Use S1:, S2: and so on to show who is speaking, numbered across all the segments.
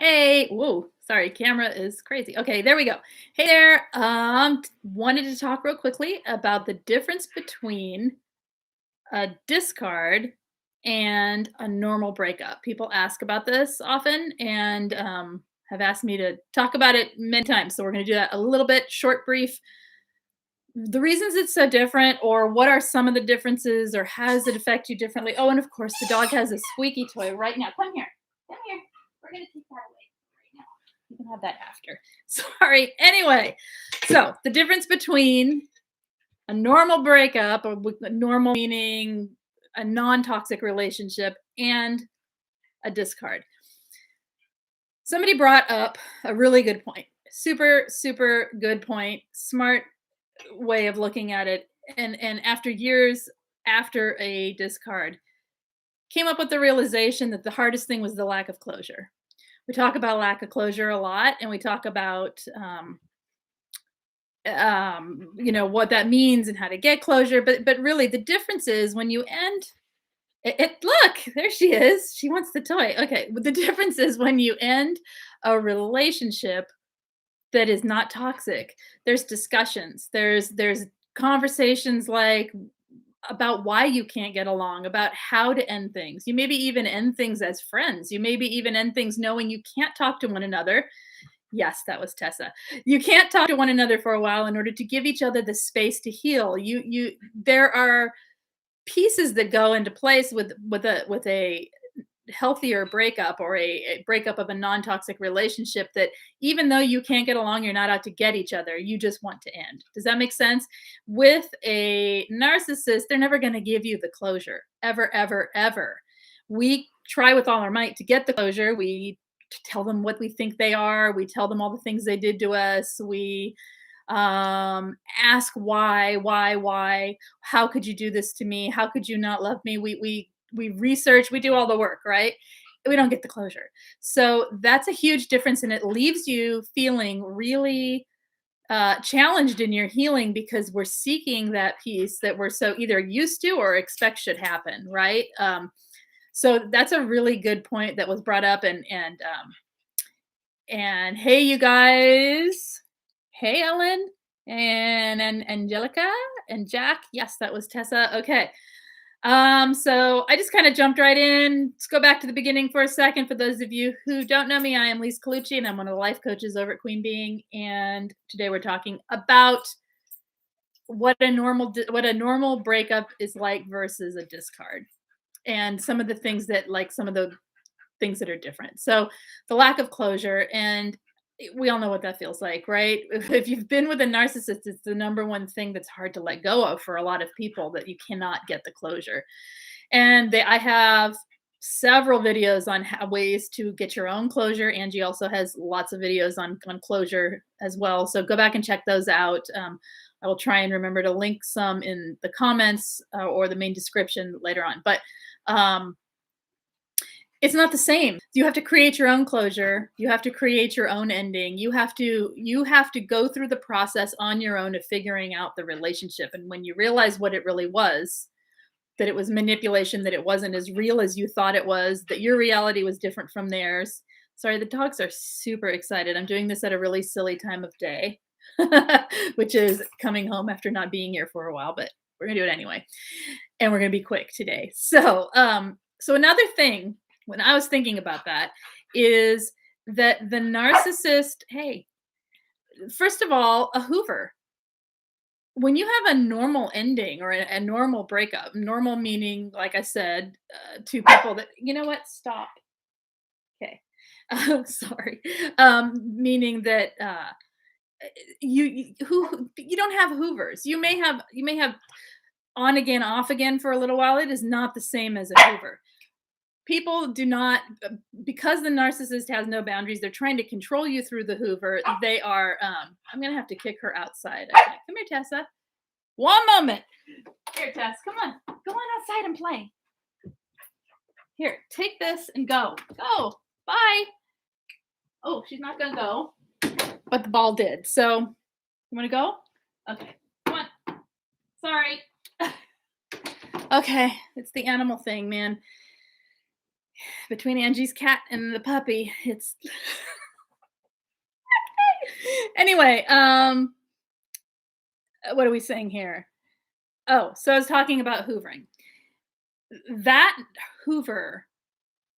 S1: Hey, whoa, sorry, camera is crazy. Okay, there we go. Hey there. Wanted to talk real quickly about the difference between a discard and a normal breakup. People ask about this often and have asked me to talk about it many times. So we're going to do that a little bit, short, brief. The reasons it's so different, or what are some of the differences, or how does it affect you differently? Oh, and of course, the dog has a squeaky toy right now. Come here. Come here. We're going to take that away right now. You can have that after. Sorry. Anyway, so the difference between a normal breakup, or normal meaning a non toxic relationship, and a discard. Somebody brought up a really good point. Super, super good point. Smart way of looking at it. And after years after a discard, came up with the realization that the hardest thing was the lack of closure. We talk about lack of closure a lot, and we talk about what that means and how to get closure. But really, the difference is when you end look, there she is. She wants the toy. Okay, but the difference is when you end a relationship that is not toxic. There's discussions. There's conversations like about why you can't get along, about how to end things. You maybe even end things as friends. You maybe even end things knowing you can't talk to one another. Yes, that was Tessa. You can't talk to one another for a while in order to give each other the space to heal. There are pieces that go into place with a healthier breakup, or a breakup of a non-toxic relationship, that even though you can't get along, you're not out to get each other, you just want to end. Does that make sense? With a narcissist, they're never going to give you the closure, ever, ever, ever. We try with all our might to get the closure. We tell them what we think they are. We tell them all the things they did to us. We ask why, how could you do this to me? How could you not love me? We research, we do all the work, right? We don't get the closure. So that's a huge difference, and it leaves you feeling really challenged in your healing, because we're seeking that piece that we're so either used to or expect should happen, right? So that's a really good point that was brought up. And hey, you guys. Hey, Ellen and Angelica and Jack. Yes, that was Tessa. Okay. So I just kind of jumped right in. Let's go back to the beginning for a second. For those of you who don't know me, I am Lise Colucci, and I'm one of the life coaches over at Queen Being. And today we're talking about what a normal breakup is like versus a discard, and some of the things that are different. So the lack of closure, and we all know what that feels like, right? If you've been with a narcissist, it's the number one thing that's hard to let go of for a lot of people, that you cannot get the closure. And I have several videos on ways to get your own closure. Angie also has lots of videos on closure as well. So go back and check those out. I will try and remember to link some in the comments or the main description later on. But it's not the same. You have to create your own closure. You have to create your own ending. You have to go through the process on your own of figuring out the relationship. And when you realize what it really was, that it was manipulation, that it wasn't as real as you thought it was, that your reality was different from theirs. Sorry, the dogs are super excited. I'm doing this at a really silly time of day, which is coming home after not being here for a while, but we're gonna do it anyway. And we're gonna be quick today. So another thing, when I was thinking about that, is that the narcissist, hey, first of all, a Hoover. When you have a normal ending, or a normal breakup, normal meaning, like I said, two people that, you know what, stop. Okay. Sorry. Meaning that you don't have Hoovers. You may have on again, off again for a little while. It is not the same as a Hoover. People do not, because the narcissist has no boundaries, they're trying to control you through the Hoover. They are I'm gonna have to kick her outside, I think. Come here, Tessa. One moment. Here, Tess, come on. Go on outside and play. Here, take this and go. Go. Bye. Oh, she's not gonna go, but the ball did. So you wanna go? Okay. Come on. Sorry. Okay, it's the animal thing, man. Between Angie's cat and the puppy, it's anyway, what are we saying here? Oh, so I was talking about hoovering. That hoover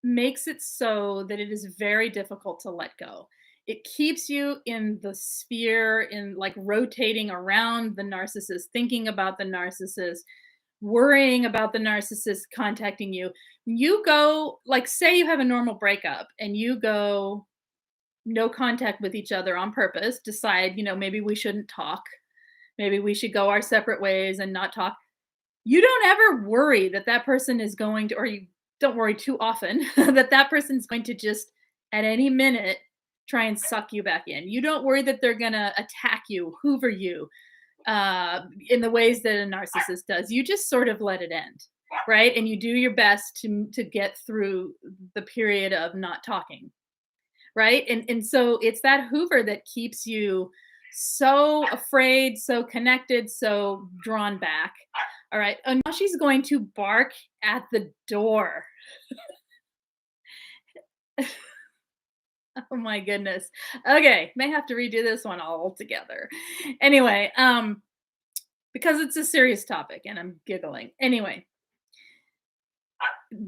S1: makes it so that it is very difficult to let go. It keeps you in the sphere, in like rotating around the narcissist, thinking about the narcissist, worrying about the narcissist contacting you. You go, like, say you have a normal breakup and you go no contact with each other on purpose, decide, maybe we shouldn't talk. Maybe we should go our separate ways and not talk. You don't ever worry that that person is going to, or you don't worry too often that that person's going to just at any minute try and suck you back in. You don't worry that they're going to attack you, hoover you in the ways that a narcissist does. You just sort of let it end, right? And you do your best to get through the period of not talking, right? And so it's that hoover that keeps you so afraid, so connected, so drawn back. All right. And now she's going to bark at the door. Oh my goodness. Okay, may have to redo this one all together. Anyway, because it's a serious topic and I'm giggling. Anyway,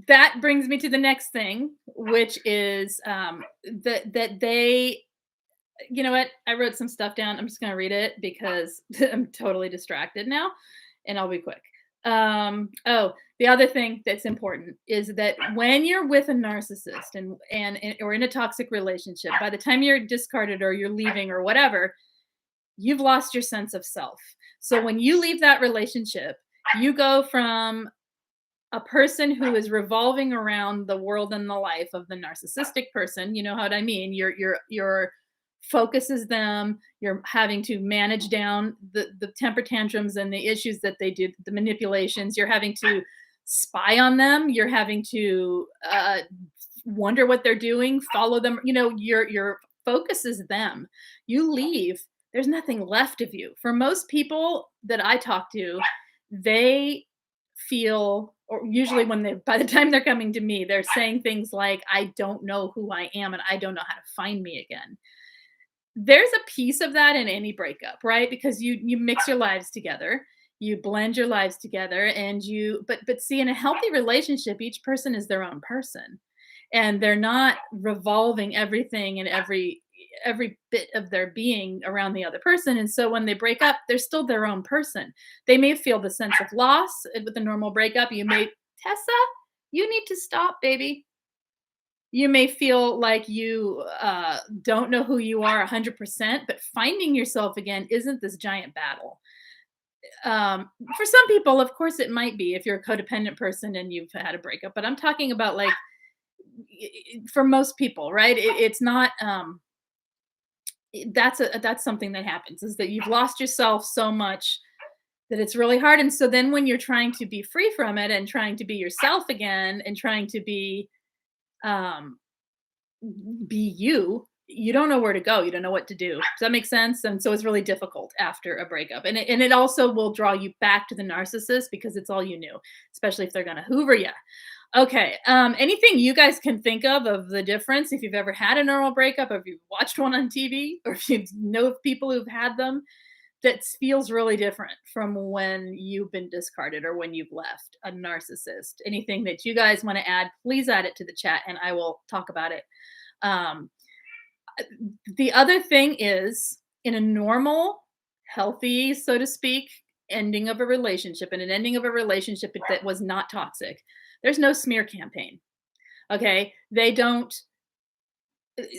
S1: that brings me to the next thing, which is that they, you know what? I wrote some stuff down. I'm just going to read it because I'm totally distracted now, and I'll be quick. Oh, the other thing that's important is that when you're with a narcissist and or in a toxic relationship, by the time you're discarded or you're leaving or whatever, you've lost your sense of self. So when you leave that relationship, you go from a person who is revolving around the world and the life of the narcissistic person. You know what I mean? Your focus is them. You're having to manage down the temper tantrums and the issues that they do, the manipulations. You're having to spy on them. You're having to wonder what they're doing, follow them. Your focus is them. You leave, there's nothing left of you. For most people that I talk to, they feel, or usually when they, by the time they're coming to me, they're saying things like, I don't know who I am and I don't know how to find me again. There's a piece of that in any breakup, right? Because you mix your lives together, you blend your lives together, and but see, in a healthy relationship, each person is their own person, and they're not revolving everything and every bit of their being around the other person. And so when they break up, they're still their own person. They may feel the sense of loss with a normal breakup. You may, Tessa, you need to stop, baby. You may feel like you don't know who you are 100%, but finding yourself again isn't this giant battle. For some people, of course, it might be if you're a codependent person and you've had a breakup, but I'm talking about like for most people, right? It's not. That's something that happens, is that you've lost yourself so much that it's really hard. And so then when you're trying to be free from it and trying to be yourself again and trying to um, be you, you don't know where to go. You don't know what to do. Does that make sense? And so it's really difficult after a breakup. And it also will draw you back to the narcissist because it's all you knew, especially if they're going to hoover you. Okay. Anything you guys can think of the difference, if you've ever had a normal breakup, or if you've watched one on TV, or if you know of people who've had them, that feels really different from when you've been discarded or when you've left a narcissist. Anything that you guys want to add, please add it to the chat and I will talk about it. Um, the other thing is, in a normal, healthy, so to speak, ending of a relationship, and an ending of a relationship that was not toxic, there's no smear campaign. Okay. They don't,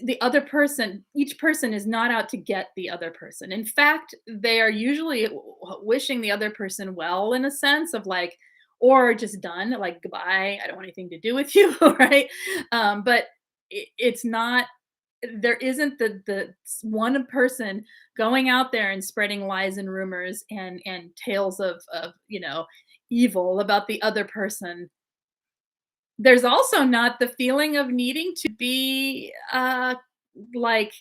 S1: the other person, each person is not out to get the other person. In fact, they are usually wishing the other person well, in a sense of like, or just done, like, goodbye, I don't want anything to do with you. Right. But it's not, there isn't the one person going out there and spreading lies and rumors and tales of evil about the other person. There's also not the feeling of needing to be like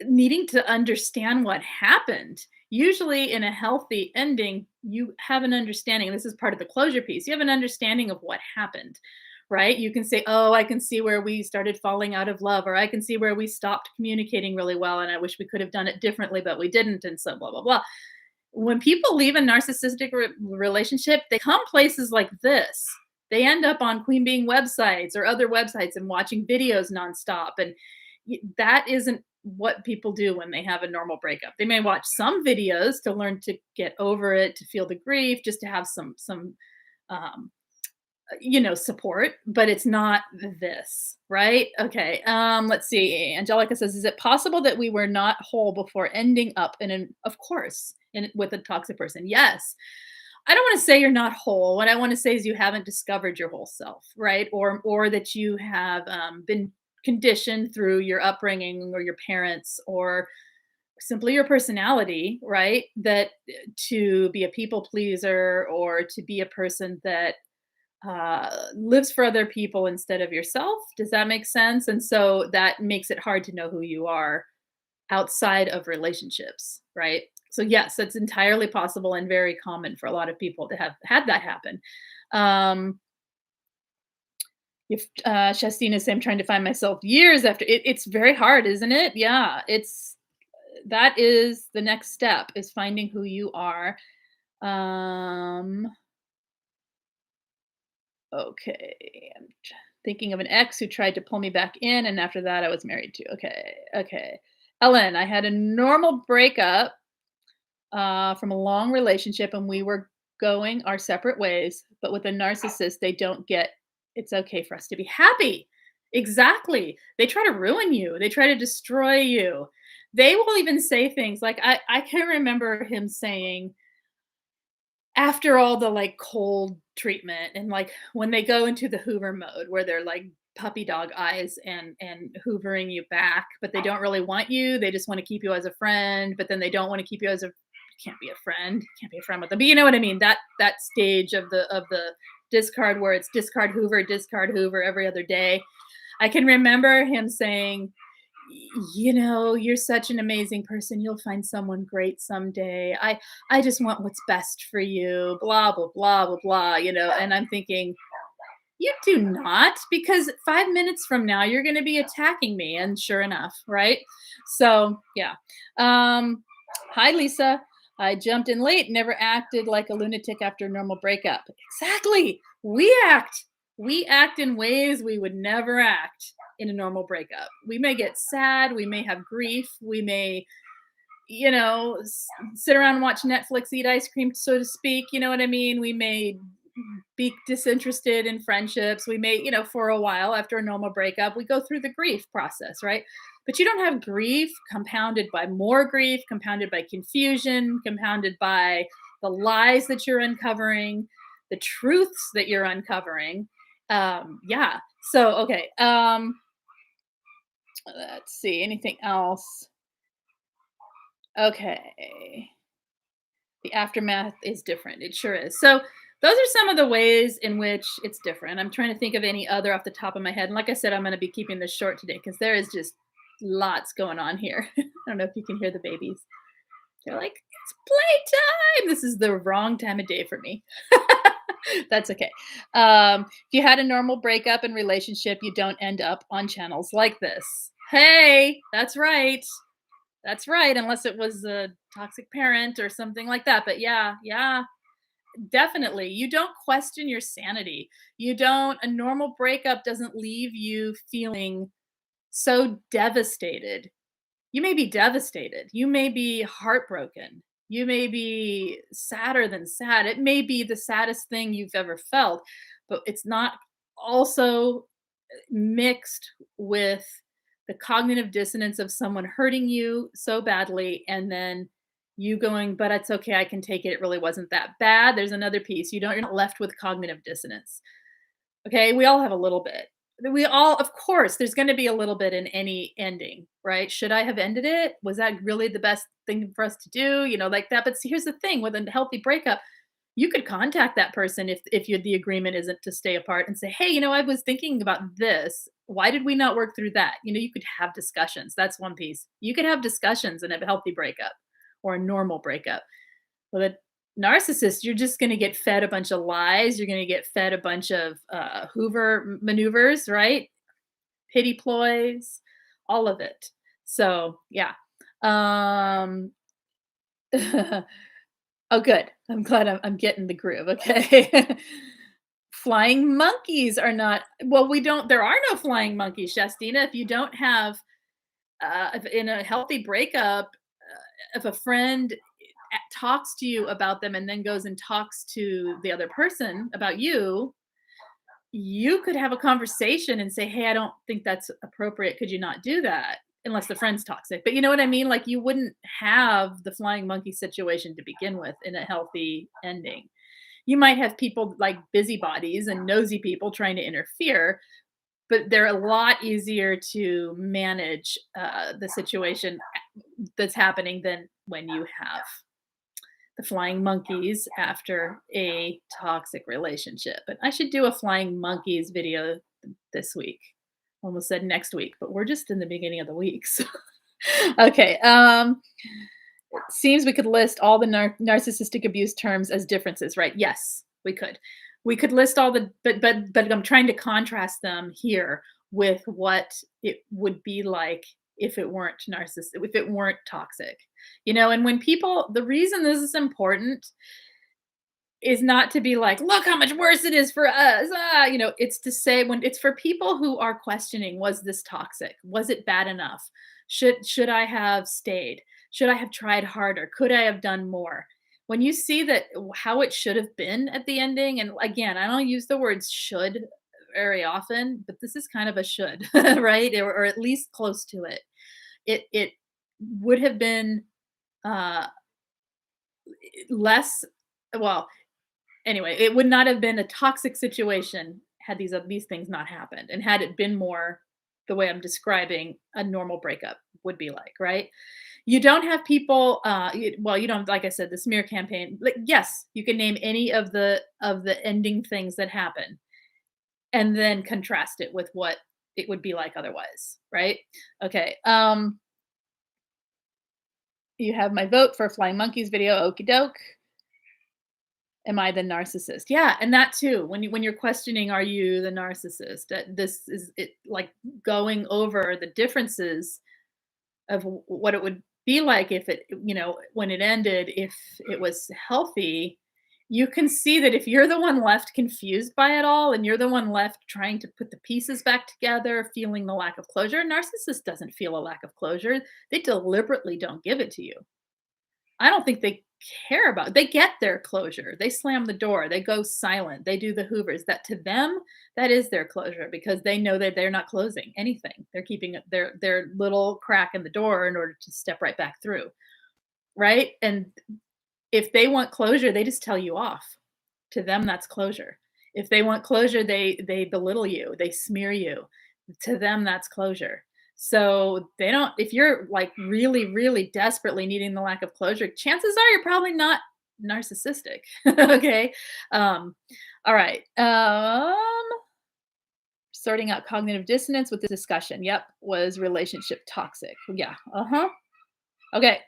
S1: needing to understand what happened. Usually in a healthy ending, you have an understanding. This is part of the closure piece. You have an understanding of what happened, right? You can say, "Oh, I can see where we started falling out of love," or "I can see where we stopped communicating really well, and I wish we could have done it differently, but we didn't," and so blah blah blah. When people leave a narcissistic relationship, they come places like this. They end up on queen being websites or other websites and watching videos nonstop. And that isn't what people do when they have a normal breakup. They may watch some videos to learn to get over it, to feel the grief, just to have some um, support, but it's not this, right? Okay. Let's see. Angelica says, is it possible that we were not whole before ending up in an, of course, in with a toxic person? Yes. I don't want to say you're not whole. What I want to say is you haven't discovered your whole self, right? Or that you have been conditioned through your upbringing or your parents or simply your personality, right? That to be a people pleaser or to be a person that lives for other people instead of yourself. Does that make sense? And so that makes it hard to know who you are outside of relationships, right? So yes, it's entirely possible and very common for a lot of people to have had that happen. Um, if Shastina is saying, I'm trying to find myself years after it's very hard, isn't it? Yeah, it's that is the next step is finding who you are. Um, Okay, I'm thinking of an ex who tried to pull me back in, and after that, I was married to. Okay, okay. Ellen, I had a normal breakup from a long relationship, and we were going our separate ways. But with a narcissist, they don't get it's okay for us to be happy. Exactly. They try to ruin you, they try to destroy you. They will even say things like, I can remember him saying, after all the, like, cold treatment and, like, when they go into the Hoover mode where they're, like, puppy dog eyes and hoovering you back, but they don't really want you, they just wanna keep you as a friend, but then they don't wanna keep you as a can't be a friend, can't be a friend with them, but you know what I mean, that stage of the discard where it's discard Hoover every other day. I can remember him saying, you're such an amazing person. You'll find someone great someday. I just want what's best for you. Blah blah blah blah blah. And I'm thinking, you do not, because 5 minutes from now you're going to be attacking me, and sure enough, right? So yeah. Hi Lisa. I jumped in late, never acted like a lunatic after a normal breakup. Exactly. We act in ways we would never act in a normal breakup. We may get sad, we may have grief, we may, sit around and watch Netflix, eat ice cream, so to speak. You know what I mean? We may be disinterested in friendships. We may, for a while after a normal breakup, we go through the grief process, right? But you don't have grief compounded by more grief, compounded by confusion, compounded by the lies that you're uncovering, the truths that you're uncovering. Yeah. So, okay. Let's see. Anything else? Okay. The aftermath is different. It sure is. So those are some of the ways in which it's different. I'm trying to think of any other off the top of my head. And like I said, I'm going to be keeping this short today because there is just lots going on here. I don't know if you can hear the babies. They're like, it's playtime. This is the wrong time of day for me. That's okay. If you had a normal breakup and relationship, you don't end up on channels like this. Hey, that's right. That's right, unless it was a toxic parent or something like that. But yeah, yeah, definitely. You don't question your sanity. A normal breakup doesn't leave you feeling so devastated. You may be devastated. You may be heartbroken. You may be sadder than sad. It may be the saddest thing you've ever felt, but it's not also mixed with the cognitive dissonance of someone hurting you so badly and then you going, but it's okay, I can take it, it really wasn't that bad. There's another piece. You're not left with cognitive dissonance. Okay, we all have a little bit. We all, of course, there's going to be a little bit in any ending, right? Should I have ended it? Was that really the best thing for us to do? Like that. But see, here's the thing: with a healthy breakup, you could contact that person if the agreement isn't to stay apart and say, hey, I was thinking about this. Why did we not work through that? You could have discussions. That's one piece. You could have discussions in a healthy breakup or a normal breakup. But Narcissist, you're just gonna get fed a bunch of lies, you're gonna get fed a bunch of, Hoover maneuvers, right? Pity ploys, all of it. So, yeah. Um, oh, good. I'm glad I'm getting the groove, okay. Flying monkeys are not well, we don't there are no flying monkeys, Shastina. If you don't have, if in a healthy breakup, if a friend talks to you about them and then goes and talks to the other person about you, you could have a conversation and say, "Hey, I don't think that's appropriate. Could you not do that?" Unless the friend's toxic. But you know what I mean? Like you wouldn't have the flying monkey situation to begin with in a healthy ending. You might have people like busybodies and nosy people trying to interfere, but they're a lot easier to manage the situation that's happening than when you have the flying monkeys after a toxic relationship. But I should do a flying monkeys video this week. Almost said next week, but we're just in the beginning of the week. So. Okay. Seems we could list all the narcissistic abuse terms as differences, right? Yes, we could. We could list all the, but I'm trying to contrast them here with what it would be like if it weren't narcissistic, if it weren't toxic, And when people, the reason this is important is not to be like, look how much worse it is for us. It's to say when it's for people who are questioning, was this toxic? Was it bad enough? Should I have stayed? Should I have tried harder? Could I have done more? When you see that how it should have been at the ending, and again, I don't use the words should very often, but this is kind of a should, right? Or at least close to it. It would have been uh less well anyway, it would not have been a toxic situation had these things not happened, and had it been more the way I'm describing a normal breakup would be like, right? You don't have people, you don't, like I said, the smear campaign. Like, yes, you can name any of the ending things that happen, and then contrast it with what it would be like otherwise, right? Okay. You have my vote for Flying Monkeys video. Okie doke. Am I the narcissist? Yeah, and that too. When you're questioning, are you the narcissist? This is it like going over the differences of what it would be like if it, when it ended, if it was healthy. You can see that if you're the one left confused by it all and you're the one left trying to put the pieces back together, feeling the lack of closure, a narcissist doesn't feel a lack of closure. They deliberately don't give it to you. I don't think they care about they get their closure. They slam the door, they go silent, they do the hoovers. That to them, that is their closure because they know that they're not closing anything. They're keeping their little crack in the door in order to step right back through, right? And if they want closure, they just tell you off. To them, that's closure. If they want closure, they belittle you, they smear you. To them, that's closure. So they don't if you're like really, really desperately needing the lack of closure, chances are you're probably not narcissistic. Okay. Um, all right. Sorting out cognitive dissonance with the discussion. Yep. Was relationship toxic? Yeah. Uh-huh. Okay.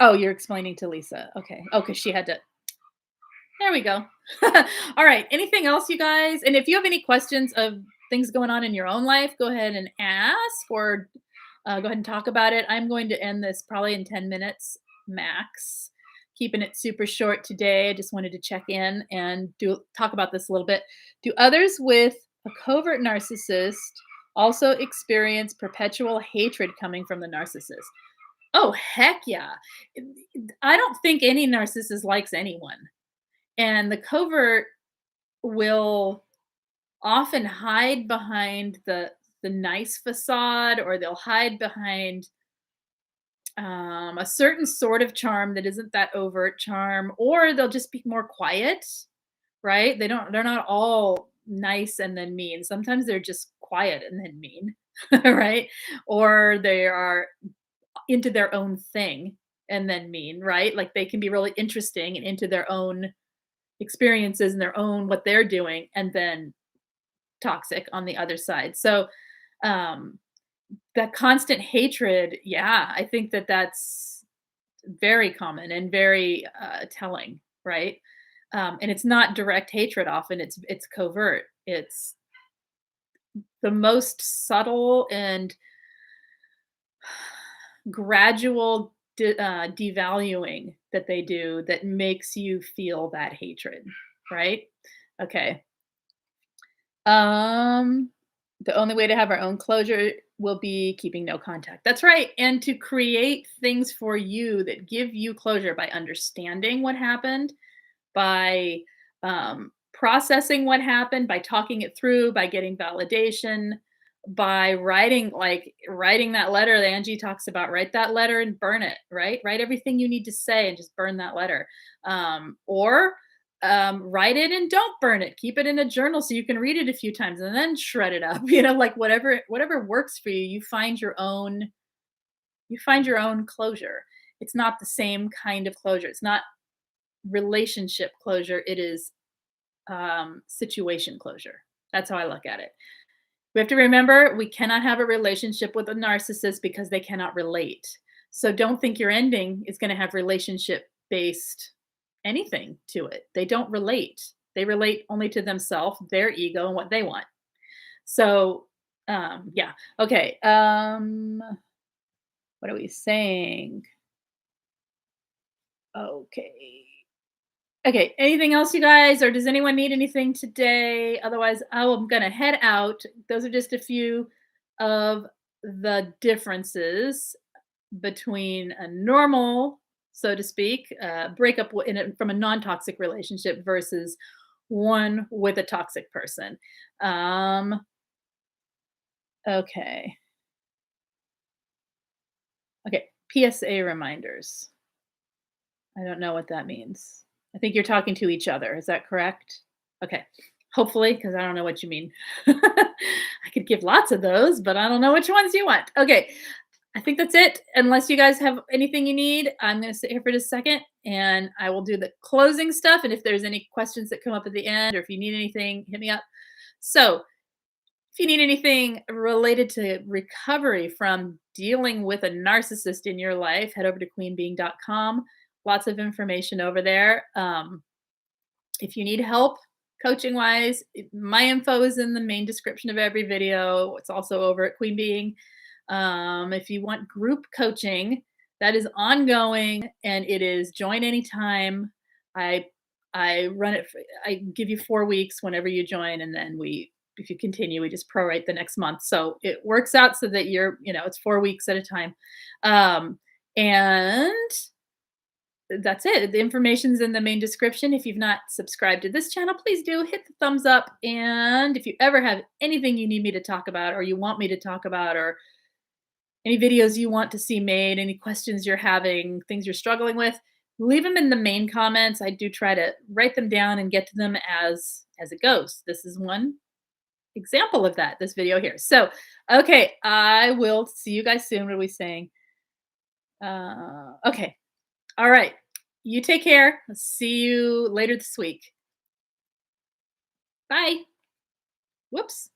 S1: Oh, you're explaining to Lisa. Okay. Oh, because she had to there we go. All right. Anything else, you guys? And if you have any questions of things going on in your own life, go ahead and ask or go ahead and talk about it. I'm going to end this probably in 10 minutes max. Keeping it super short today. I just wanted to check in and talk about this a little bit. Do others with a covert narcissist also experience perpetual hatred coming from the narcissist? Oh, heck yeah. I don't think any narcissist likes anyone. And the covert will often hide behind the nice facade, or they'll hide behind a certain sort of charm that isn't that overt charm, or they'll just be more quiet, right? They're not all nice and then mean. Sometimes they're just quiet and then mean, right? Or they are into their own thing and then mean, right? Like they can be really interesting and into their own experiences and their own what they're doing, and then toxic on the other side. So um that constant hatred, yeah, I think that that's very common and very telling. right? And it's not direct hatred often, it's covert. It's the most subtle and gradual devaluing that they do that makes you feel that hatred, right? Okay. Um, the only way to have our own closure will be keeping no contact. That's right. And to create things for you that give you closure by understanding what happened, by processing what happened, by talking it through, by getting validation, by writing that letter that Angie talks about. Write that letter and burn it. Right, write everything you need to say and just burn that letter. Or write it and don't burn it. Keep it in a journal so you can read it a few times and then shred it up. Like whatever works for you. You find your own closure. It's not the same kind of closure. It's not relationship closure. It is situation closure. That's how I look at it. We have to remember we cannot have a relationship with a narcissist because they cannot relate. So don't think your ending is going to have relationship based anything to it. They don't relate. They relate only to themselves, their ego, and what they want. So, yeah. Okay. What are we saying? Okay. Okay, anything else, you guys, or does anyone need anything today? Otherwise, I'm gonna head out. Those are just a few of the differences between a normal, so to speak, breakup from a non-toxic relationship versus one with a toxic person. Um, okay, okay. PSA reminders. I don't know what that means. I think you're talking to each other. Is that correct? Okay. Hopefully, because I don't know what you mean. I could give lots of those, but I don't know which ones you want. Okay. I think that's it. Unless you guys have anything you need, I'm going to sit here for just a second and I will do the closing stuff. And if there's any questions that come up at the end or if you need anything, hit me up. So, if you need anything related to recovery from dealing with a narcissist in your life, head over to queenbeing.com. Lots of information over there. If you need help coaching wise, my info is in the main description of every video. It's also over at Queen Being. If you want group coaching, that is ongoing and it is join anytime. I I run it. I give you 4 weeks whenever you join, and then if you continue, we just prorate the next month. So it works out so that it's 4 weeks at a time, and that's it. The information's in the main description. If you've not subscribed to this channel, please do hit the thumbs up. And if you ever have anything you need me to talk about, or you want me to talk about, or any videos you want to see made, any questions you're having, things you're struggling with, leave them in the main comments. I do try to write them down and get to them as it goes. This is one example of that, this video here. So, okay, I will see you guys soon. What are we saying? Okay. All right. You take care. I'll see you later this week. Bye. Whoops.